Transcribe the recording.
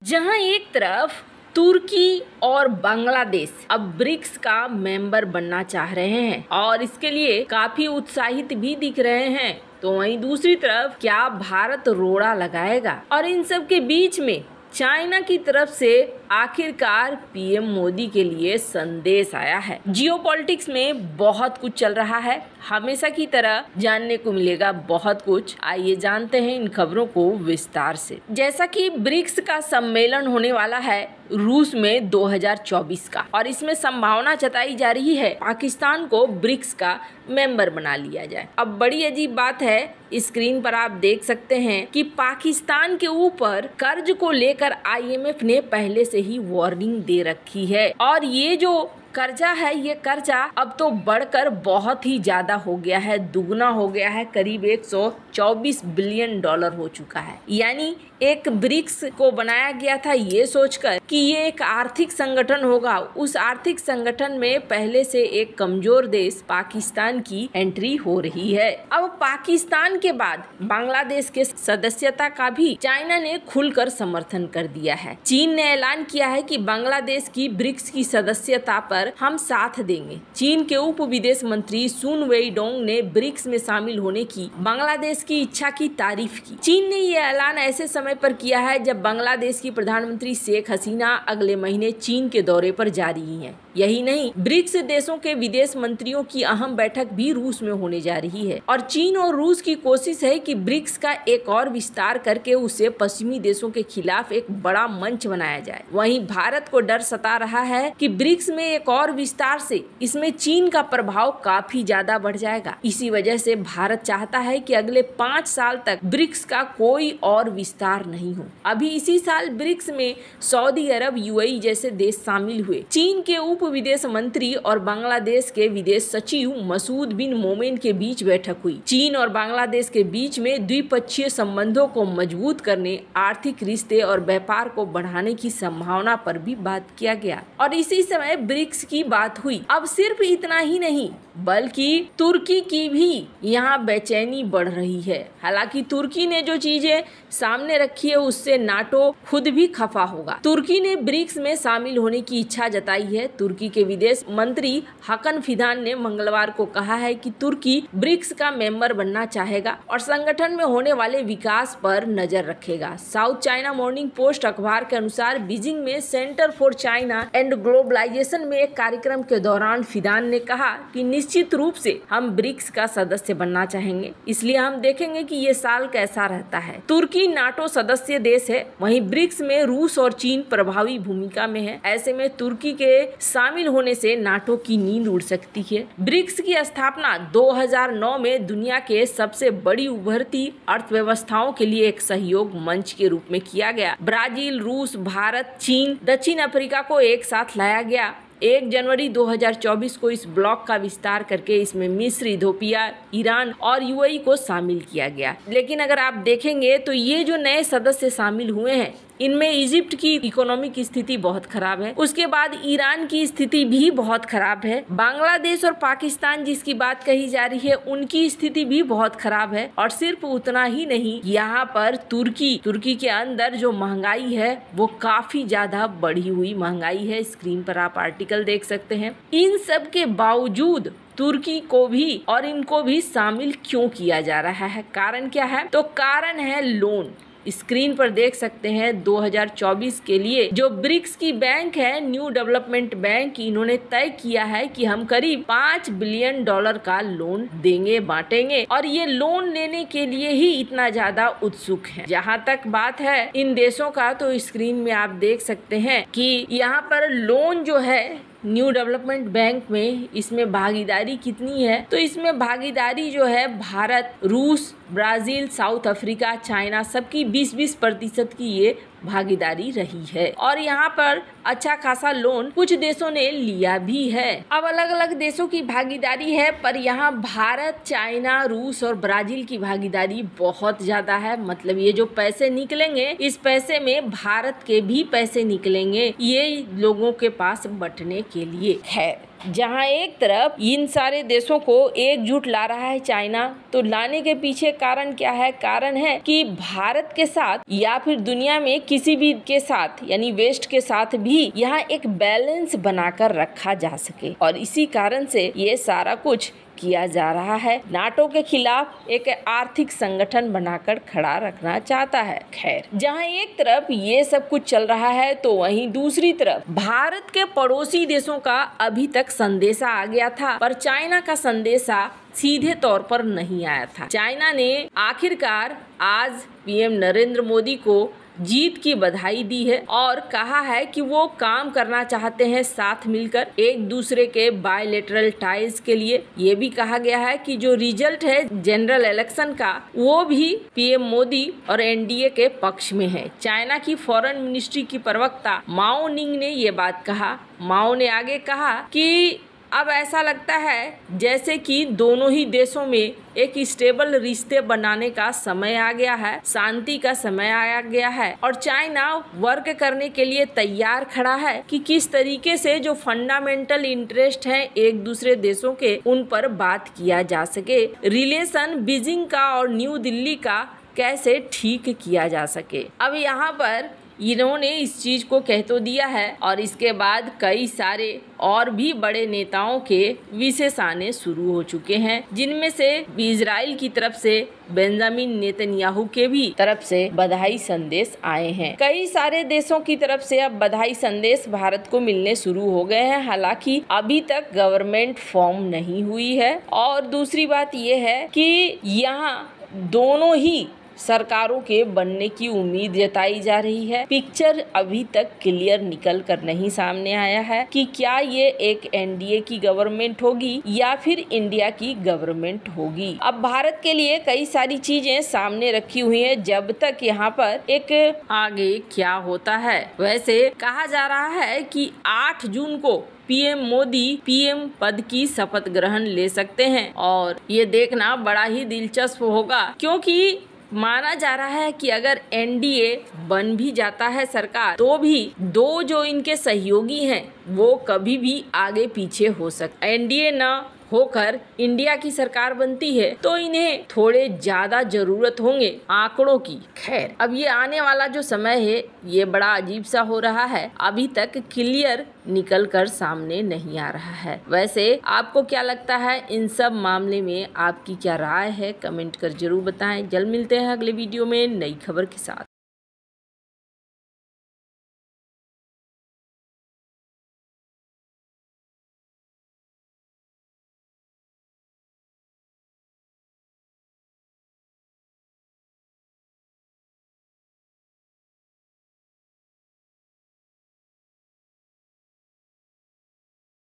जहां एक तरफ तुर्की और बांग्लादेश अब ब्रिक्स का मेंबर बनना चाह रहे हैं और इसके लिए काफी उत्साहित भी दिख रहे हैं, तो वहीं दूसरी तरफ क्या भारत रोड़ा लगाएगा? और इन सब के बीच में चाइना की तरफ से आखिरकार पीएम मोदी के लिए संदेश आया है। जियोपॉलिटिक्स में बहुत कुछ चल रहा है, हमेशा की तरह जानने को मिलेगा बहुत कुछ। आइए जानते हैं इन खबरों को विस्तार से। जैसा कि ब्रिक्स का सम्मेलन होने वाला है रूस में 2024 का, और इसमें संभावना जताई जा रही है पाकिस्तान को ब्रिक्स का मेंबर बना लिया जाए। अब बड़ी अजीब बात है, स्क्रीन पर आप देख सकते हैं कि पाकिस्तान के ऊपर कर्ज को लेकर आईएमएफ ने पहले से ही वार्निंग दे रखी है, और ये जो कर्जा है, ये कर्जा अब तो बढ़कर बहुत ही ज्यादा हो गया है, दुगना हो गया है, करीब 124 बिलियन डॉलर हो चुका है। यानी एक ब्रिक्स को बनाया गया था ये सोचकर कि ये एक आर्थिक संगठन होगा, उस आर्थिक संगठन में पहले से एक कमजोर देश पाकिस्तान की एंट्री हो रही है। अब पाकिस्तान के बाद बांग्लादेश के सदस्यता का भी चाइना ने खुलकर समर्थन कर दिया है। चीन ने ऐलान किया है कि बांग्लादेश की ब्रिक्स की सदस्यता पर हम साथ देंगे। चीन के उप विदेश मंत्री सुन वेईडोंग ने ब्रिक्स में शामिल होने की बांग्लादेश की इच्छा की तारीफ की। चीन ने यह ऐलान ऐसे समय पर किया है जब बांग्लादेश की प्रधानमंत्री शेख हसीना अगले महीने चीन के दौरे पर जा रही हैं। यही नहीं, ब्रिक्स देशों के विदेश मंत्रियों की अहम बैठक भी रूस में होने जा रही है, और चीन और रूस की कोशिश है कि ब्रिक्स का एक और विस्तार करके उसे पश्चिमी देशों के खिलाफ एक बड़ा मंच बनाया जाए। वहीं भारत को डर सता रहा है कि ब्रिक्स में एक और विस्तार से इसमें चीन का प्रभाव काफी ज्यादा बढ़ जाएगा। इसी वजह से भारत चाहता है कि अगले 5 साल तक ब्रिक्स का कोई और विस्तार नहीं हो। अभी इसी साल ब्रिक्स में सऊदी अरब, यूएई जैसे देश शामिल हुए। चीन के उप विदेश मंत्री और बांग्लादेश के विदेश सचिव मसूद बिन मोमेन के बीच बैठक हुई। चीन और बांग्लादेश के बीच में द्विपक्षीय संबंधों को मजबूत करने, आर्थिक रिश्ते और व्यापार को बढ़ाने की संभावना पर भी बात किया गया, और इसी समय ब्रिक्स की बात हुई। अब सिर्फ इतना ही नहीं, बल्कि तुर्की की भी यहाँ बेचैनी बढ़ रही है। हालांकि तुर्की ने जो चीजें सामने रखी है उससे नाटो खुद भी खफा होगा। तुर्की ने ब्रिक्स में शामिल होने की इच्छा जताई है। तुर्की के विदेश मंत्री हाकन फिदान ने मंगलवार को कहा है कि तुर्की ब्रिक्स का मेंबर बनना चाहेगा और संगठन में होने वाले विकास पर नजर रखेगा। साउथ चाइना मॉर्निंग पोस्ट अखबार के अनुसार बीजिंग में centre for China and globalisation में एक कार्यक्रम के दौरान फिदान ने कहा कि निश्चित रूप से हम ब्रिक्स का सदस्य बनना चाहेंगे, इसलिए हम देखेंगे कि ये साल कैसा रहता है। तुर्की नाटो सदस्य देश है, वहीं ब्रिक्स में रूस और चीन प्रभावी भूमिका में है। ऐसे में तुर्की के शामिल होने से नाटो की नींद उड़ सकती है। ब्रिक्स की स्थापना 2009 में दुनिया के सबसे बड़ी उभरती अर्थव्यवस्थाओं के लिए एक सहयोग मंच के रूप में किया गया। ब्राजील, रूस, भारत, चीन, दक्षिण अफ्रीका को एक साथ लाया गया। 1 जनवरी 2024 को इस ब्लॉक का विस्तार करके इसमें मिस्र, इथियोपिया, ईरान और यूएई को शामिल किया गया। लेकिन अगर आप देखेंगे तो ये जो नए सदस्य शामिल हुए हैं, इनमें इजिप्ट की इकोनॉमिक स्थिति बहुत खराब है, उसके बाद ईरान की स्थिति भी बहुत खराब है, बांग्लादेश और पाकिस्तान जिसकी बात कही जा रही है उनकी स्थिति भी बहुत खराब है, और सिर्फ उतना ही नहीं, यहाँ पर तुर्की के अंदर जो महंगाई है वो काफी ज्यादा बढ़ी हुई महंगाई है। स्क्रीन पर आप आर्टिकल देख सकते हैं। इन सब के बावजूद तुर्की को भी और इनको भी शामिल क्यों किया जा रहा है? कारण क्या है? तो कारण है लोन। स्क्रीन पर देख सकते हैं 2024 के लिए जो ब्रिक्स की बैंक है, न्यू डेवलपमेंट बैंक, इन्होंने तय किया है कि हम करीब 5 बिलियन डॉलर का लोन देंगे, बांटेंगे, और ये लोन लेने के लिए ही इतना ज्यादा उत्सुक है। जहाँ तक बात है इन देशों का, तो स्क्रीन में आप देख सकते हैं कि यहाँ पर लोन जो है न्यू डेवलपमेंट बैंक में, इसमें भागीदारी कितनी है? तो इसमें भागीदारी जो है भारत, रूस, ब्राजील, साउथ अफ्रीका, चाइना सबकी 20-20% की ये भागीदारी रही है, और यहाँ पर अच्छा खासा लोन कुछ देशों ने लिया भी है। अब अलग अलग देशों की भागीदारी है, पर यहाँ भारत, चाइना, रूस और ब्राजील की भागीदारी बहुत ज्यादा है। मतलब ये जो पैसे निकलेंगे, इस पैसे में भारत के भी पैसे निकलेंगे, ये लोगों के पास बंटने के लिए है। जहां एक तरफ इन सारे देशों को एकजुट ला रहा है चाइना, तो लाने के पीछे कारण क्या है? कारण है कि भारत के साथ या फिर दुनिया में किसी भी के साथ यानी वेस्ट के साथ भी यहाँ एक बैलेंस बनाकर रखा जा सके, और इसी कारण से ये सारा कुछ किया जा रहा है। नाटो के खिलाफ एक आर्थिक संगठन बनाकर खड़ा रखना चाहता है। खैर, जहां एक तरफ ये सब कुछ चल रहा है, तो वहीं दूसरी तरफ भारत के पड़ोसी देशों का अभी तक संदेशा आ गया था, पर चाइना का संदेशा सीधे तौर पर नहीं आया था। चाइना ने आखिरकार आज पीएम नरेंद्र मोदी को जीत की बधाई दी है और कहा है कि वो काम करना चाहते हैं साथ मिलकर एक दूसरे के बायलैटरल टाइज के लिए। ये भी कहा गया है कि जो रिजल्ट है जनरल इलेक्शन का, वो भी पीएम मोदी और एनडीए के पक्ष में है। चाइना की फॉरेन मिनिस्ट्री की प्रवक्ता माओ निंग ने ये बात कहा। माओ ने आगे कहा कि अब ऐसा लगता है जैसे कि दोनों ही देशों में एक स्टेबल रिश्ते बनाने का समय आ गया है, शांति का समय आ गया है, और चाइना वर्क करने के लिए तैयार खड़ा है कि किस तरीके से जो फंडामेंटल इंटरेस्ट हैं एक दूसरे देशों के, उन पर बात किया जा सके। रिलेशन बीजिंग का और न्यू दिल्ली का कैसे ठीक किया जा सके। अब यहाँ पर इन्होंने इस चीज को कह तो दिया है, और इसके बाद कई सारे और भी बड़े नेताओं के विशेष आने शुरू हो चुके हैं, जिनमें से इजराइल की तरफ से बेंजामिन नेतन्याहू के भी तरफ से बधाई संदेश आए हैं। कई सारे देशों की तरफ से अब बधाई संदेश भारत को मिलने शुरू हो गए हैं। हालांकि अभी तक गवर्नमेंट फॉर्म नहीं हुई है, और दूसरी बात यह है कि यहाँ दोनों ही सरकारों के बनने की उम्मीद जताई जा रही है। पिक्चर अभी तक क्लियर निकल कर नहीं सामने आया है कि क्या ये एक एनडीए की गवर्नमेंट होगी या फिर इंडिया की गवर्नमेंट होगी। अब भारत के लिए कई सारी चीजें सामने रखी हुई हैं, जब तक यहाँ पर एक आगे क्या होता है। वैसे कहा जा रहा है कि 8 जून को पीएम मोदी पीएम पद की शपथ ग्रहण ले सकते हैं, और ये देखना बड़ा ही दिलचस्प होगा, क्योंकि माना जा रहा है कि अगर एनडीए बन भी जाता है सरकार, तो भी दो जो इनके सहयोगी हैं वो कभी भी आगे पीछे हो सकते। एनडीए न होकर इंडिया की सरकार बनती है तो इन्हें थोड़े ज्यादा जरूरत होंगे आंकड़ों की। खैर, अब ये आने वाला जो समय है ये बड़ा अजीब सा हो रहा है, अभी तक क्लियर निकल कर सामने नहीं आ रहा है। वैसे आपको क्या लगता है इन सब मामले में? आपकी क्या राय है? कमेंट कर जरूर बताएं। जल्द मिलते हैं अगले वीडियो में नई खबर के साथ।